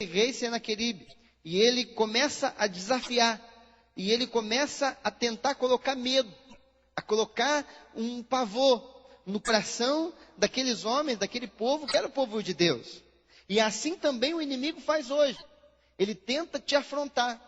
rei Senaqueribe, e ele começa a desafiar, e ele começa a tentar colocar medo, a colocar um pavor no coração daqueles homens, daquele povo, que era o povo de Deus. E assim também o inimigo faz hoje. Ele tenta te afrontar.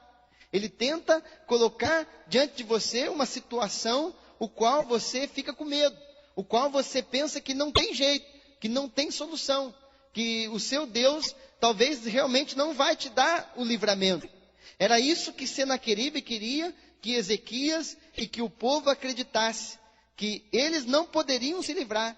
Ele tenta colocar diante de você uma situação o qual você fica com medo, o qual você pensa que não tem jeito, que não tem solução, que o seu Deus talvez realmente não vai te dar o livramento. Era isso que Senaqueribe queria que Ezequias e que o povo acreditasse, que eles não poderiam se livrar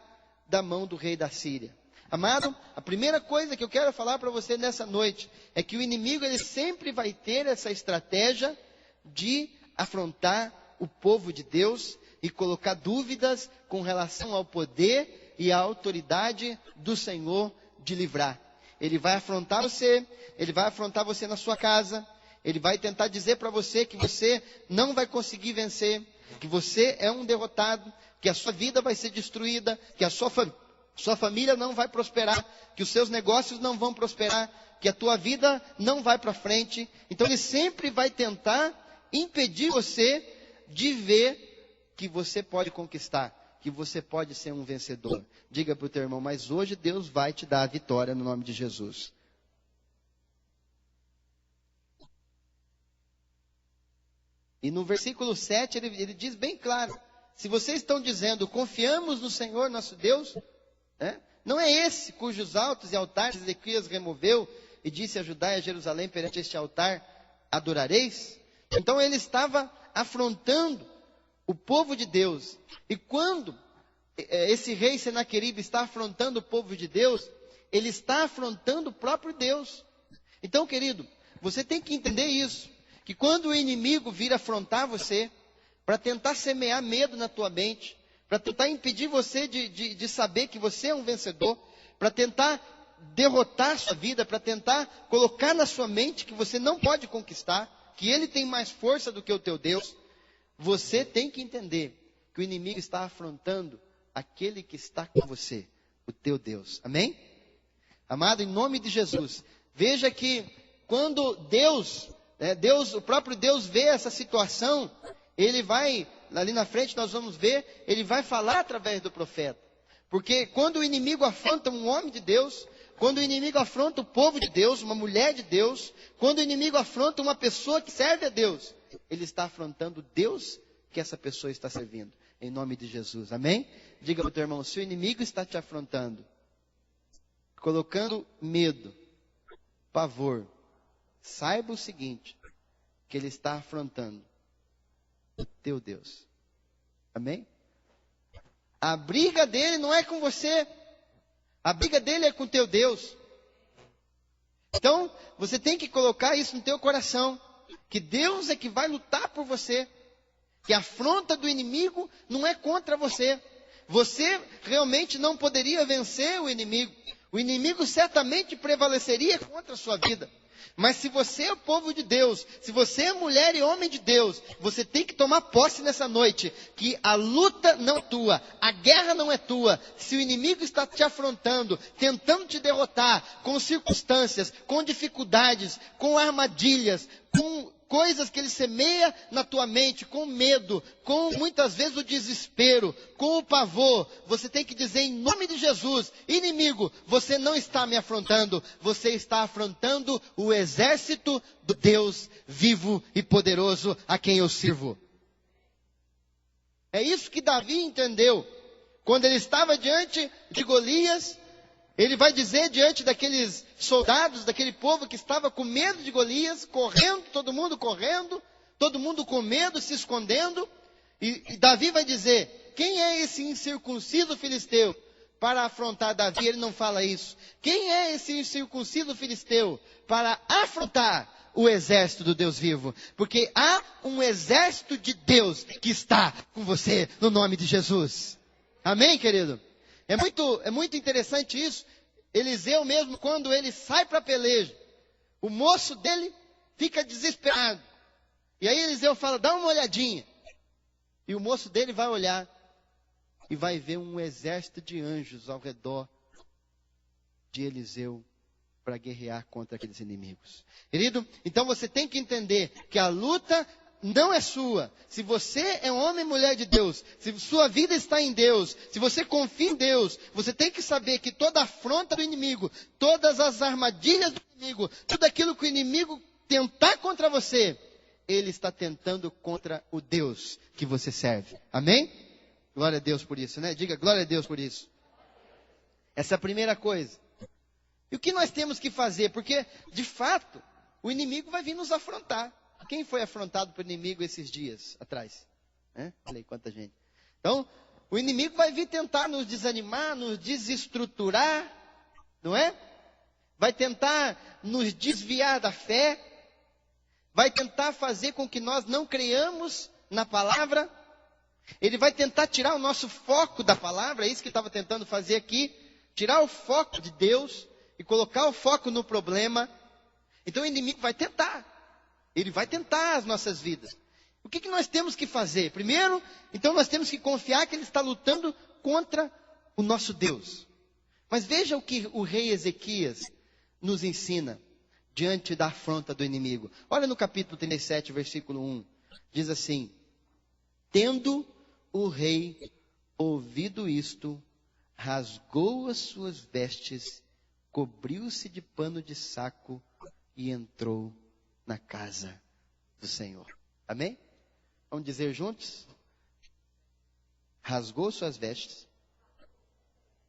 da mão do rei da Síria. Amado, a primeira coisa que eu quero falar para você nessa noite é que o inimigo ele sempre vai ter essa estratégia de afrontar o povo de Deus e colocar dúvidas com relação ao poder e à autoridade do Senhor de livrar. Ele vai afrontar você na sua casa, ele vai tentar dizer para você que você não vai conseguir vencer, que você é um derrotado, que a sua vida vai ser destruída, que a sua família não vai prosperar, que os seus negócios não vão prosperar, que a tua vida não vai para frente. Então ele sempre vai tentar impedir você de ver que você pode conquistar, que você pode ser um vencedor. Diga para o teu irmão, mas hoje Deus vai te dar a vitória no nome de Jesus. E no versículo 7 ele diz bem claro, se vocês estão dizendo, confiamos no Senhor nosso Deus, não é esse cujos altos e altares Ezequias removeu e disse a Judá e a Jerusalém, perante este altar adorareis? Então ele estava afrontando o povo de Deus. E quando esse rei Senaqueribe está afrontando o povo de Deus, ele está afrontando o próprio Deus. Então, querido, você tem que entender isso, que quando o inimigo vir afrontar você, para tentar semear medo na tua mente, para tentar impedir você de saber que você é um vencedor, para tentar derrotar sua vida, para tentar colocar na sua mente que você não pode conquistar, que ele tem mais força do que o teu Deus, você tem que entender que o inimigo está afrontando aquele que está com você, o teu Deus. Amém? Amado, em nome de Jesus, veja que quando o próprio Deus vê essa situação, ele vai, ali na frente nós vamos ver, ele vai falar através do profeta. Porque quando o inimigo afronta um homem de Deus, quando o inimigo afronta o povo de Deus, uma mulher de Deus, quando o inimigo afronta uma pessoa que serve a Deus, ele está afrontando Deus que essa pessoa está servindo. Em nome de Jesus, amém? Diga para o teu irmão, se o inimigo está te afrontando, colocando medo, pavor, saiba o seguinte, que ele está afrontando o teu Deus. Amém? A briga dele não é com você. A briga dele é com o teu Deus. Então, você tem que colocar isso no teu coração. Que Deus é que vai lutar por você. Que a afronta do inimigo não é contra você. Você realmente não poderia vencer o inimigo. O inimigo certamente prevaleceria contra a sua vida. Mas se você é o povo de Deus, se você é mulher e homem de Deus, você tem que tomar posse nessa noite, que a luta não é tua, a guerra não é tua. Se o inimigo está te afrontando, tentando te derrotar, com circunstâncias, com dificuldades, com armadilhas, com coisas que ele semeia na tua mente, com medo, com muitas vezes o desespero, com o pavor, você tem que dizer em nome de Jesus, inimigo, você não está me afrontando, você está afrontando o exército do Deus vivo e poderoso a quem eu sirvo. É isso que Davi entendeu, quando ele estava diante de Golias. Ele vai dizer diante daqueles soldados, daquele povo que estava com medo de Golias, correndo, todo mundo com medo, se escondendo. E Davi vai dizer, quem é esse incircunciso filisteu para afrontar Davi? Ele não fala isso. Quem é esse incircunciso filisteu para afrontar o exército do Deus vivo? Porque há um exército de Deus que está com você no nome de Jesus. Amém, querido? É muito interessante isso. Eliseu mesmo, quando ele sai para a peleja, o moço dele fica desesperado. E aí Eliseu fala, dá uma olhadinha. E o moço dele vai olhar e vai ver um exército de anjos ao redor de Eliseu para guerrear contra aqueles inimigos. Querido, então você tem que entender que a luta não é sua. Se você é um homem e mulher de Deus, se sua vida está em Deus, se você confia em Deus, você tem que saber que toda afronta do inimigo, todas as armadilhas do inimigo, tudo aquilo que o inimigo tentar contra você, ele está tentando contra o Deus que você serve. Amém? Glória a Deus por isso, né? Diga glória a Deus por isso. Essa é a primeira coisa. E o que nós temos que fazer? Porque, de fato, o inimigo vai vir nos afrontar. Quem foi afrontado pelo inimigo esses dias atrás? Olha aí quanta gente. Então, o inimigo vai vir tentar nos desanimar, nos desestruturar, não é? Vai tentar nos desviar da fé. Vai tentar fazer com que nós não creiamos na palavra. Ele vai tentar tirar o nosso foco da palavra. É isso que ele estava tentando fazer aqui. Tirar o foco de Deus e colocar o foco no problema. Então o inimigo vai tentar. Ele vai tentar as nossas vidas. O que nós temos que fazer? Primeiro, então nós temos que confiar que ele está lutando contra o nosso Deus. Mas veja o que o rei Ezequias nos ensina diante da afronta do inimigo. Olha no capítulo 37, versículo 1. Diz assim: tendo o rei ouvido isto, rasgou as suas vestes, cobriu-se de pano de saco e entrou na casa do Senhor. Amém? Vamos dizer juntos? Rasgou suas vestes,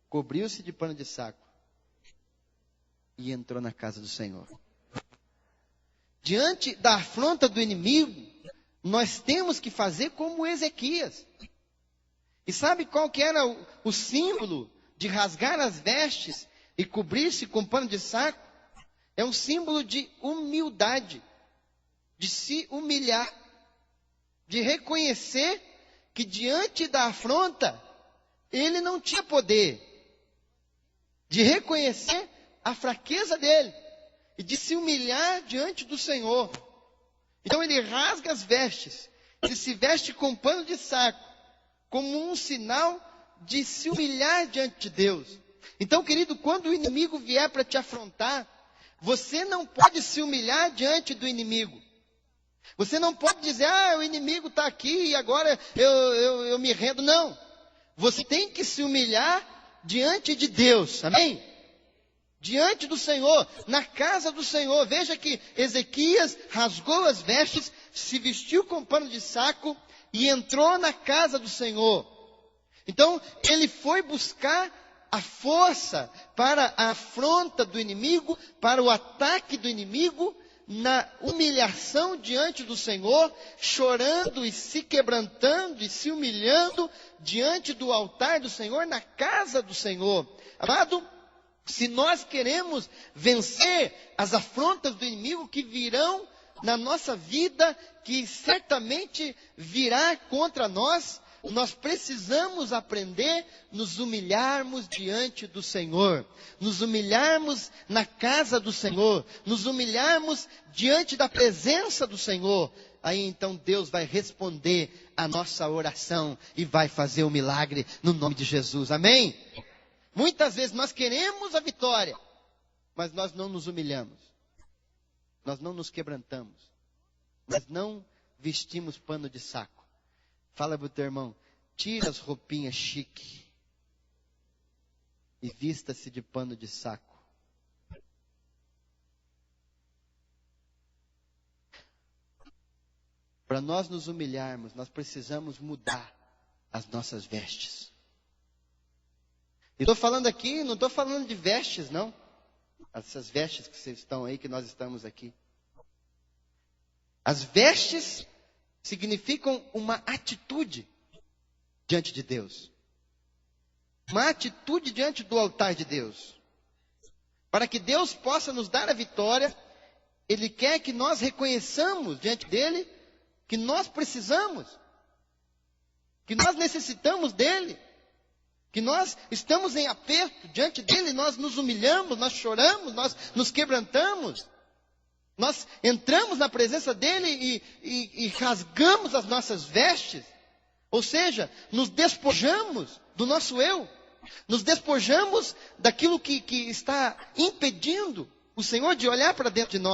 cobriu-se de pano de saco e entrou na casa do Senhor. Diante da afronta do inimigo, nós temos que fazer como Ezequias. E sabe qual que era o símbolo de rasgar as vestes e cobrir-se com pano de saco? É um símbolo de humildade, de se humilhar, de reconhecer que diante da afronta, ele não tinha poder, de reconhecer a fraqueza dele e de se humilhar diante do Senhor. Então ele rasga as vestes, ele se veste com pano de saco, como um sinal de se humilhar diante de Deus. Então, querido, quando o inimigo vier para te afrontar, você não pode se humilhar diante do inimigo. Você não pode dizer, o inimigo está aqui e agora eu me rendo. Não. Você tem que se humilhar diante de Deus. Amém? Diante do Senhor, na casa do Senhor. Veja que Ezequias rasgou as vestes, se vestiu com pano de saco e entrou na casa do Senhor. Então, ele foi buscar a força para a afronta do inimigo, para o ataque do inimigo, na humilhação diante do Senhor, chorando e se quebrantando e se humilhando diante do altar do Senhor, na casa do Senhor. Amado, se nós queremos vencer as afrontas do inimigo que virão na nossa vida, que certamente virá contra nós, nós precisamos aprender nos humilharmos diante do Senhor, nos humilharmos na casa do Senhor, nos humilharmos diante da presença do Senhor. Aí então Deus vai responder a nossa oração e vai fazer o milagre no nome de Jesus. Amém? Muitas vezes nós queremos a vitória, mas nós não nos humilhamos, nós não nos quebrantamos, nós não vestimos pano de saco. Fala para o teu irmão, tira as roupinhas chique e vista-se de pano de saco. Para nós nos humilharmos, nós precisamos mudar as nossas vestes. E estou falando aqui, não estou falando de vestes, não. Essas vestes que vocês estão aí, que nós estamos aqui. As vestes significam uma atitude diante de Deus. Uma atitude diante do altar de Deus. Para que Deus possa nos dar a vitória, Ele quer que nós reconheçamos diante dEle que nós precisamos, que nós necessitamos dEle, que nós estamos em aperto diante dEle, nós nos humilhamos, nós choramos, nós nos quebrantamos. Nós entramos na presença dEle e rasgamos as nossas vestes. Ou seja, nos despojamos do nosso eu. Nos despojamos daquilo que está impedindo o Senhor de olhar para dentro de nós.